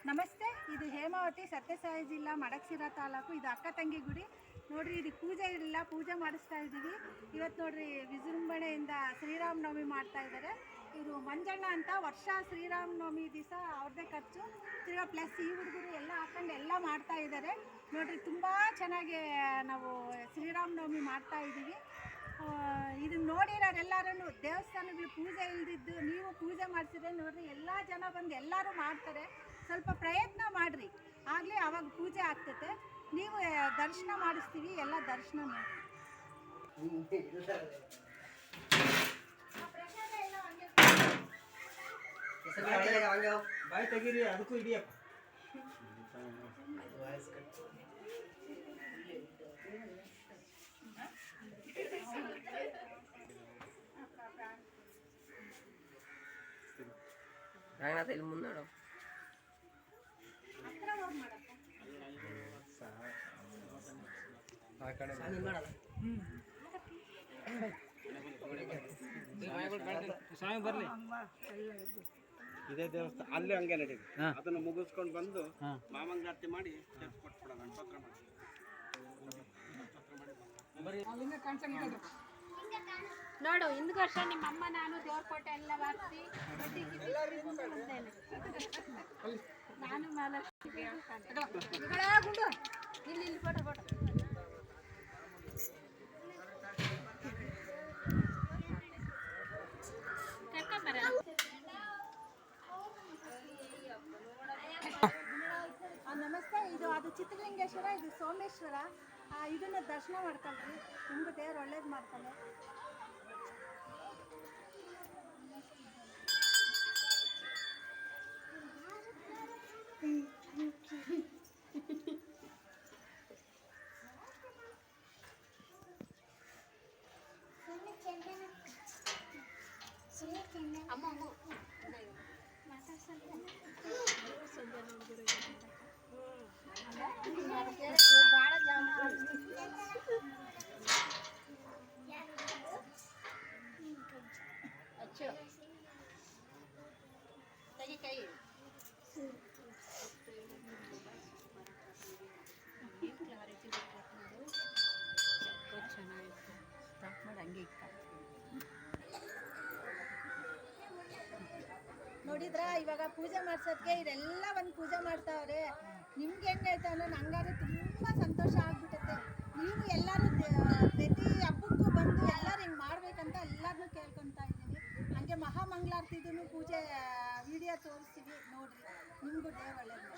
ನಮಸ್ತೆ, ಇದು ಹೇಮಾವತಿ ಸತ್ಯಸಾಯಿ ಜಿಲ್ಲಾ ಮಡಕ್ಸಿರಾ ತಾಲೂಕು. ಇದು ಅಕ್ಕ ತಂಗಿ ಗುಡಿ ನೋಡ್ರಿ. ಇದು ಪೂಜೆ ಇಲ್ಲ, ಪೂಜೆ ಮಾಡಿಸ್ತಾ ಇದ್ದೀವಿ ಇವತ್ತು ನೋಡ್ರಿ. ವಿಜೃಂಭಣೆಯಿಂದ ಶ್ರೀರಾಮನವಮಿ ಮಾಡ್ತಾ ಇದ್ದಾರೆ. ಇದು ಮಂಜಣ್ಣ ಅಂತ ವರ್ಷ ಶ್ರೀರಾಮನವಮಿ ದಿವಸ ಅವ್ರದ್ದೇ ಖರ್ಚು ತಿರ್ಗಾ ಪ್ಲಸ್ ಈ ಹುಡುಗರು ಎಲ್ಲ ಹಾಕೊಂಡು ಎಲ್ಲ ಮಾಡ್ತಾ ಇದ್ದಾರೆ ನೋಡ್ರಿ. ತುಂಬ ಚೆನ್ನಾಗಿ ನಾವು ಶ್ರೀರಾಮನವಮಿ ಮಾಡ್ತಾ ಇದ್ದೀವಿ. ಇದನ್ನು ನೋಡಿರೋರೆಲ್ಲರೂ ದೇವಸ್ಥಾನಗಳು ಪೂಜೆ ಇಲ್ದಿದ್ದು ನೀವು ಪೂಜೆ ಮಾಡ್ತಿದ್ರೆ ನೋಡ್ರಿ, ಎಲ್ಲ ಜನ ಬಂದು ಎಲ್ಲರೂ ಮಾಡ್ತಾರೆ. ಸ್ವಲ್ಪ ಪ್ರಯತ್ನ ಮಾಡಿರಿ, ಆಗಲೇ ಅವಾಗ ಪೂಜೆ ಆಗ್ತೈತೆ. ನೀವು ದರ್ಶನ ಮಾಡಿಸ್ತೀವಿ, ಎಲ್ಲ ದರ್ಶನ ಮಾಡಿ. ಬಾಯ್ ತೆಗೀರಿ, ಅದಕ್ಕೂ ಇದೆಯಪ್ಪ. ಇಲ್ಲಿ ಮುನ್ನೋಡು ಆ ಕಡೆ ಸ್ವಾಮಿ ಬರ್ಲಿ. ಇದೇ ದೇವಸ್ಥಾನ ಅಲ್ಲಿ ಹಂಗೆ ನಡೀಲಿ. ಅದನ್ನು ಮುಗಿಸ್ಕೊಂಡು ಬಂದು ಮಾಮಂಗಳಾರತಿ ಮಾಡಿ ಕೊಟ್ಬಿಡೋಣ. ಪತ್ರ ನೋಡು, ಹಿಂದ್ ವರ್ಷ ನಿಮ್ಮಮ್ಮ ನಾನು ದೇವ್ರ ಕೋಟೆ ಎಲ್ಲ ಬಾರಿಸಿ ನಾನು ಗುಂಡು ಇಲ್ಲಿ ಫೋಟೋ ನಮಸ್ತೆ. ಇದು ಅದು ಚಿತ್ರಲಿಂಗೇಶ್ವರ, ಇದು ಸೋಮೇಶ್ವರ. ಇದನ್ನ ದರ್ಶನ ಮಾಡ್ಕೊಳ್ರಿ, ನಿಮ್ಗೆ ದೇವ್ರು ಒಳ್ಳೇದು ಮಾಡ್ತಾನೆ. ನೋಡಿದ್ರ, ಇವಾಗ ಪೂಜೆ ಮಾಡ್ಸೋದಕ್ಕೆ ಇದೆಲ್ಲ ಒಂದು ಪೂಜೆ ಮಾಡ್ತಾವ್ರೆ. ನಿಮ್ಗೆ ಹೆಂಗೈತೆ ಅನ್ನೋ ನಂಗಾದ್ರೆ ತುಂಬ ಸಂತೋಷ ಆಗ್ಬಿಟ್ಟೈತೆ. ನೀವು ಎಲ್ಲರೂ ಪ್ರತಿ ಹಬ್ಬಕ್ಕೂ ಬಂದು ಎಲ್ಲರೂ ಹಿಂಗೆ ಮಾಡ್ಬೇಕಂತ ಎಲ್ಲರನ್ನೂ ಕೇಳ್ಕೊತಾ ಇದ್ದೀವಿ. ಹಂಗೆ ಮಹಾಮಂಗಳಾರತಿದೂ ಪೂಜೆ ವಿಡಿಯೋ ತೋರಿಸ್ತೀವಿ ನೋಡ್ರಿ, ನಿಮಗೂ ದೇವ ಒಳ್ಳೇದು.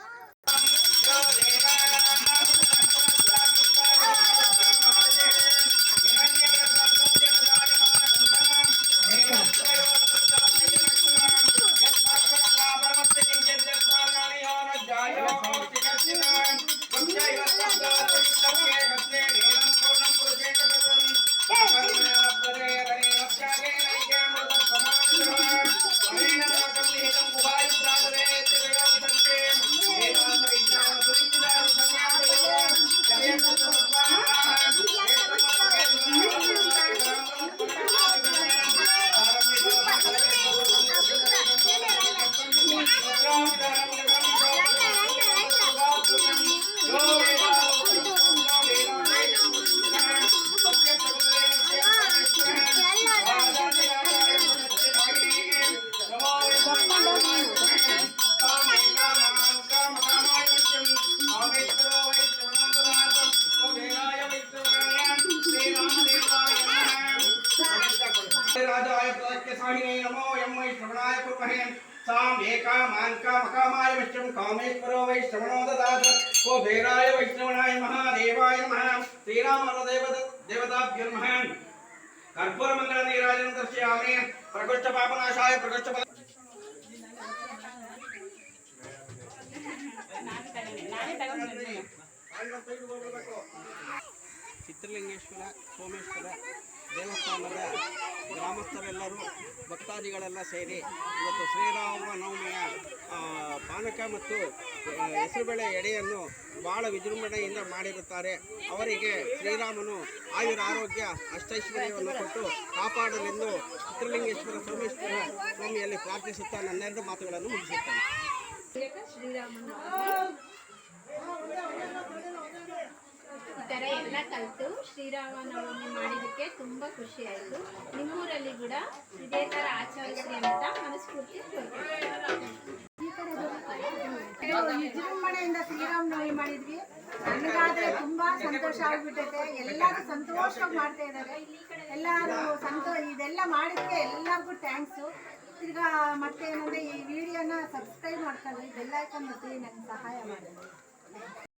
कामेश्वरो वै श्रवणो ददात कुबेराय वैष्णवनाय महादेवाय नमः श्रीरामदेवताभ्यो नमः कर्पूरमंगल नीराजनं दर्शयामि प्रकृष्ट पापनाशाय प्रकृष्ट ಚಿತ್ರಲಿಂಗೇಶ್ವರ ಸೋಮೇಶ್ವರ ದೇವಸ್ಥಾನದ ಗ್ರಾಮಸ್ಥರೆಲ್ಲರೂ ಭಕ್ತಾದಿಗಳೆಲ್ಲ ಸೇರಿ ಇವತ್ತು ಶ್ರೀರಾಮನವಮಿಯ ಪಾನಕ ಮತ್ತು ಹೆಸರುಬೇಳೆ ಎಡೆಯನ್ನು ಭಾಳ ವಿಜೃಂಭಣೆಯಿಂದ ಮಾಡಿರುತ್ತಾರೆ. ಅವರಿಗೆ ಶ್ರೀರಾಮನು ಆಯುರ ಆರೋಗ್ಯ ಅಷ್ಟೈಶ್ವರ್ಯವನ್ನು ಕೊಟ್ಟು ಕಾಪಾಡಲೆಂದು ಚಿತ್ರಲಿಂಗೇಶ್ವರ ಸೋಮೇಶ್ವರ ಸ್ವಾಮಿಯಲ್ಲಿ ಪ್ರಾರ್ಥಿಸುತ್ತಾ ನನ್ನೆರಡು ಮಾತುಗಳನ್ನು ಮುಗಿಸುತ್ತೇನೆ. ಅಭಿಷೇಕ ಶ್ರೀರಾಮನ ಈ ಥರ ಎಲ್ಲ ಕಲಿತು ಶ್ರೀರಾಮನವಮಿ ಮಾಡಿದ್ದಕ್ಕೆ ತುಂಬ ಖುಷಿ ಆಯಿತು. ನಿಮ್ಮೂರಲ್ಲಿ ಕೂಡ ಇದೇ ಥರ ಆಚರಿಸಿ ಅಂತ ಮನಸ್ಫೂರ್ತಿ ವಿಜೃಂಭಣೆಯಿಂದ ಶ್ರೀರಾಮನವಮಿ ಮಾಡಿದ್ವಿ. ನನಗಾದ್ರೆ ತುಂಬಾ ಸಂತೋಷ ಆಗ್ಬಿಟ್ಟೈತೆ. ಎಲ್ಲರೂ ಸಂತೋಷವಾಗಿ ಮಾಡ್ತಾ ಇದ್ದಾರೆ. ಎಲ್ಲರೂ ಇದೆಲ್ಲ ಮಾಡಿದ್ಕೆ ಎಲ್ಲರಿಗೂ ಥ್ಯಾಂಕ್ಸು. ತಿರ್ಗಾ ಮತ್ತೆ ಏನಂದ್ರೆ ಈ ವಿಡಿಯೋನ ಸಬ್ಸ್ಕ್ರೈಬ್ ಮಾಡ್ಕೊಳ್ಳಿ, ಬೆಲ್ ಐಕಾನ್ ಒತ್ತಿ ನನಗೆ ಸಹಾಯ ಮಾಡಿ.